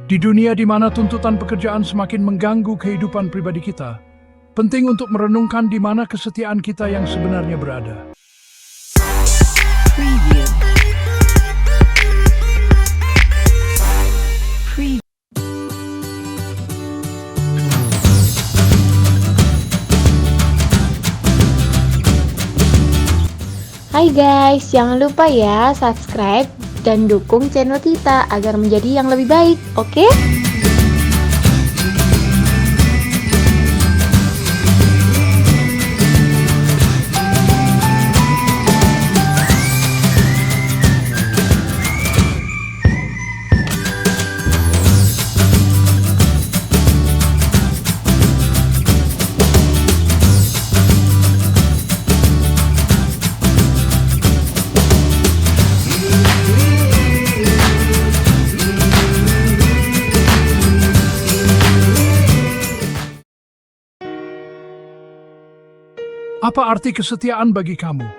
Di dunia di mana tuntutan pekerjaan semakin mengganggu kehidupan pribadi kita, penting untuk merenungkan di mana kesetiaan kita yang sebenarnya berada. Preview. Preview. Hai guys, jangan lupa ya subscribe dan dukung channel kita agar menjadi yang lebih baik, oke? Apa arti kesetiaan bagi kamu?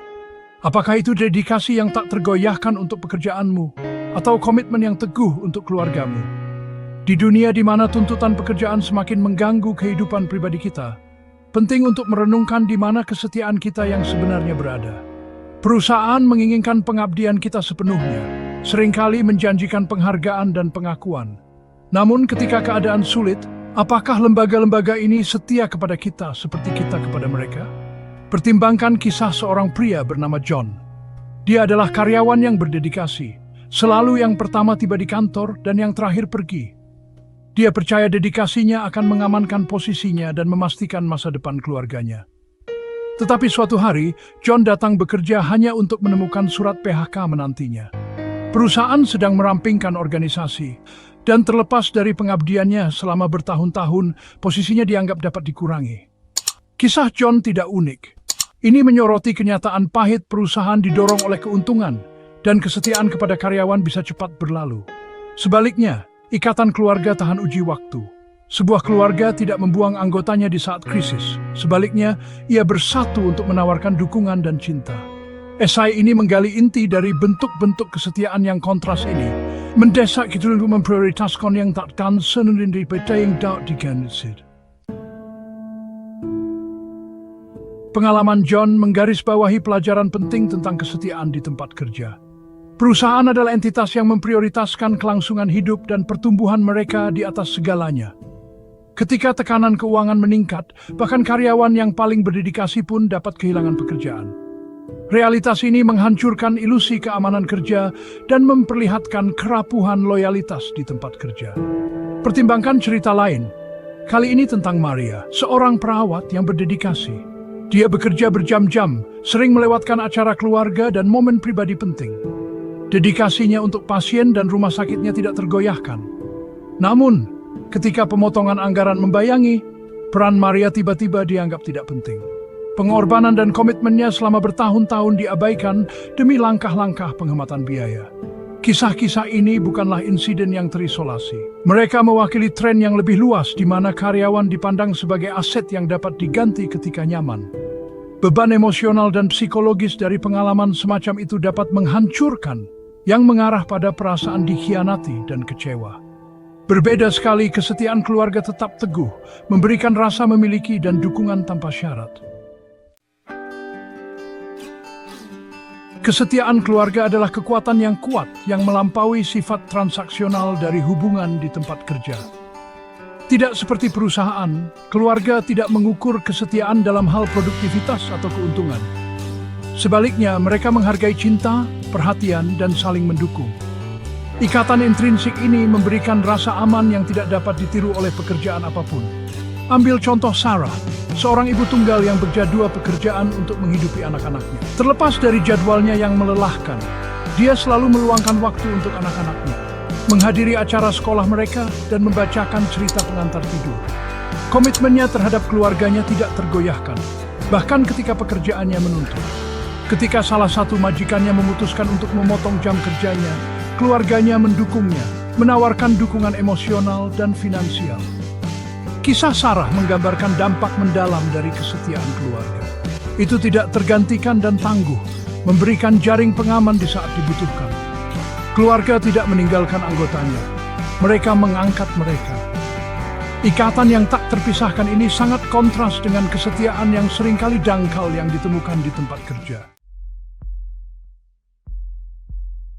Apakah itu dedikasi yang tak tergoyahkan untuk pekerjaanmu, atau komitmen yang teguh untuk keluargamu? Di dunia di mana tuntutan pekerjaan semakin mengganggu kehidupan pribadi kita, penting untuk merenungkan di mana kesetiaan kita yang sebenarnya berada. Perusahaan menginginkan pengabdian kita sepenuhnya, seringkali menjanjikan penghargaan dan pengakuan. Namun ketika keadaan sulit, apakah lembaga-lembaga ini setia kepada kita seperti kita kepada mereka? Pertimbangkan kisah seorang pria bernama John. Dia adalah karyawan yang berdedikasi, selalu yang pertama tiba di kantor dan yang terakhir pergi. Dia percaya dedikasinya akan mengamankan posisinya dan memastikan masa depan keluarganya. Tetapi suatu hari, John datang bekerja hanya untuk menemukan surat PHK menantinya. Perusahaan sedang merampingkan organisasi, dan terlepas dari pengabdiannya selama bertahun-tahun, posisinya dianggap dapat dikurangi. Kisah John tidak unik. Ini menyoroti kenyataan pahit perusahaan didorong oleh keuntungan, dan kesetiaan kepada karyawan bisa cepat berlalu. Sebaliknya, ikatan keluarga tahan uji waktu. Sebuah keluarga tidak membuang anggotanya di saat krisis. Sebaliknya, ia bersatu untuk menawarkan dukungan dan cinta. Esai ini menggali inti dari bentuk-bentuk kesetiaan yang kontras ini, mendesak kita untuk memprioritaskan yang takkan senendiri yang tak digansid. Pengalaman John menggarisbawahi pelajaran penting tentang kesetiaan di tempat kerja. Perusahaan adalah entitas yang memprioritaskan kelangsungan hidup dan pertumbuhan mereka di atas segalanya. Ketika tekanan keuangan meningkat, bahkan karyawan yang paling berdedikasi pun dapat kehilangan pekerjaan. Realitas ini menghancurkan ilusi keamanan kerja dan memperlihatkan kerapuhan loyalitas di tempat kerja. Pertimbangkan cerita lain. Kali ini tentang Maria, seorang perawat yang berdedikasi. Dia bekerja berjam-jam, sering melewatkan acara keluarga dan momen pribadi penting. Dedikasinya untuk pasien dan rumah sakitnya tidak tergoyahkan. Namun, ketika pemotongan anggaran membayangi, peran Maria tiba-tiba dianggap tidak penting. Pengorbanan dan komitmennya selama bertahun-tahun diabaikan demi langkah-langkah penghematan biaya. Kisah-kisah ini bukanlah insiden yang terisolasi. Mereka mewakili tren yang lebih luas di mana karyawan dipandang sebagai aset yang dapat diganti ketika nyaman. Beban emosional dan psikologis dari pengalaman semacam itu dapat menghancurkan, yang mengarah pada perasaan dikhianati dan kecewa. Berbeda sekali, kesetiaan keluarga tetap teguh, memberikan rasa memiliki dan dukungan tanpa syarat. Kesetiaan keluarga adalah kekuatan yang kuat yang melampaui sifat transaksional dari hubungan di tempat kerja. Tidak seperti perusahaan, keluarga tidak mengukur kesetiaan dalam hal produktivitas atau keuntungan. Sebaliknya, mereka menghargai cinta, perhatian, dan saling mendukung. Ikatan intrinsik ini memberikan rasa aman yang tidak dapat ditiru oleh pekerjaan apapun. Ambil contoh Sarah, seorang ibu tunggal yang berjadwal pekerjaan untuk menghidupi anak-anaknya. Terlepas dari jadwalnya yang melelahkan, dia selalu meluangkan waktu untuk anak-anaknya, menghadiri acara sekolah mereka, dan membacakan cerita pengantar tidur. Komitmennya terhadap keluarganya tidak tergoyahkan, bahkan ketika pekerjaannya menuntut. Ketika salah satu majikannya memutuskan untuk memotong jam kerjanya, keluarganya mendukungnya, menawarkan dukungan emosional dan finansial. Kisah Sarah menggambarkan dampak mendalam dari kesetiaan keluarga. Itu tidak tergantikan dan tangguh, memberikan jaring pengaman di saat dibutuhkan. Keluarga tidak meninggalkan anggotanya. mereka mengangkat mereka. Ikatan yang tak terpisahkan ini sangat kontras dengan kesetiaan yang seringkali dangkal yang ditemukan di tempat kerja.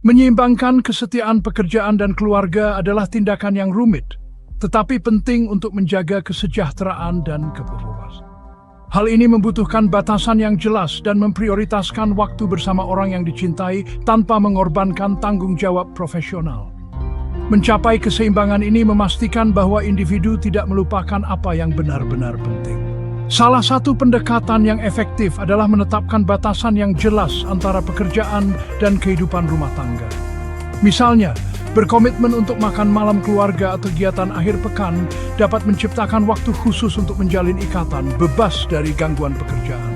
Menyeimbangkan kesetiaan pekerjaan dan keluarga adalah tindakan yang rumit, tetapi penting untuk menjaga kesejahteraan dan kepuasan. Hal ini membutuhkan batasan yang jelas dan memprioritaskan waktu bersama orang yang dicintai tanpa mengorbankan tanggung jawab profesional. Mencapai keseimbangan ini memastikan bahwa individu tidak melupakan apa yang benar-benar penting. Salah satu pendekatan yang efektif adalah menetapkan batasan yang jelas antara pekerjaan dan kehidupan rumah tangga. Misalnya, berkomitmen untuk makan malam keluarga atau kegiatan akhir pekan dapat menciptakan waktu khusus untuk menjalin ikatan bebas dari gangguan pekerjaan.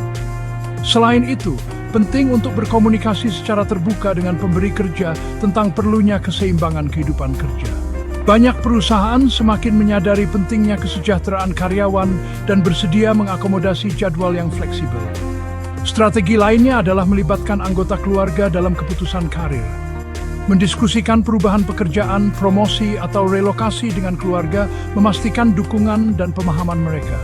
Selain itu, penting untuk berkomunikasi secara terbuka dengan pemberi kerja tentang perlunya keseimbangan kehidupan kerja. Banyak perusahaan semakin menyadari pentingnya kesejahteraan karyawan dan bersedia mengakomodasi jadwal yang fleksibel. Strategi lainnya adalah melibatkan anggota keluarga dalam keputusan karir. Mendiskusikan perubahan pekerjaan, promosi, atau relokasi dengan keluarga memastikan dukungan dan pemahaman mereka.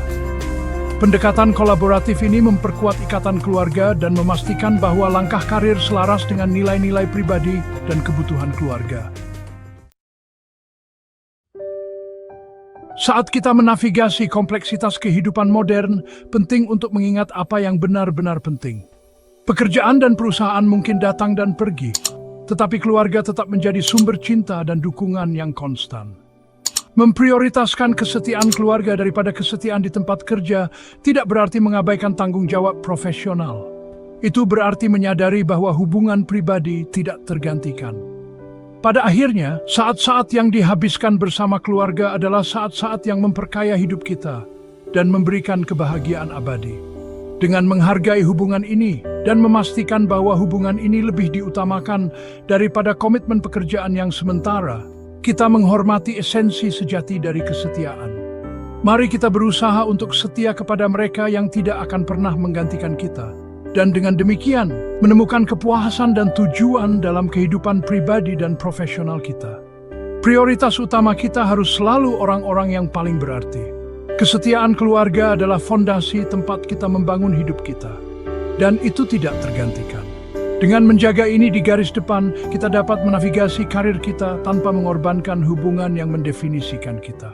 Pendekatan kolaboratif ini memperkuat ikatan keluarga dan memastikan bahwa langkah karir selaras dengan nilai-nilai pribadi dan kebutuhan keluarga. Saat kita menavigasi kompleksitas kehidupan modern, penting untuk mengingat apa yang benar-benar penting. Pekerjaan dan perusahaan mungkin datang dan pergi, tetapi keluarga tetap menjadi sumber cinta dan dukungan yang konstan. Memprioritaskan kesetiaan keluarga daripada kesetiaan di tempat kerja tidak berarti mengabaikan tanggung jawab profesional. Itu berarti menyadari bahwa hubungan pribadi tidak tergantikan. Pada akhirnya, saat-saat yang dihabiskan bersama keluarga adalah saat-saat yang memperkaya hidup kita dan memberikan kebahagiaan abadi. Dengan menghargai hubungan ini dan memastikan bahwa hubungan ini lebih diutamakan daripada komitmen pekerjaan yang sementara, kita menghormati esensi sejati dari kesetiaan. Mari kita berusaha untuk setia kepada mereka yang tidak akan pernah menggantikan kita. Dan dengan demikian, menemukan kepuasan dan tujuan dalam kehidupan pribadi dan profesional kita. Prioritas utama kita harus selalu orang-orang yang paling berarti. Kesetiaan keluarga adalah fondasi tempat kita membangun hidup kita. Dan itu tidak tergantikan. Dengan menjaga ini di garis depan, kita dapat menavigasi karir kita tanpa mengorbankan hubungan yang mendefinisikan kita.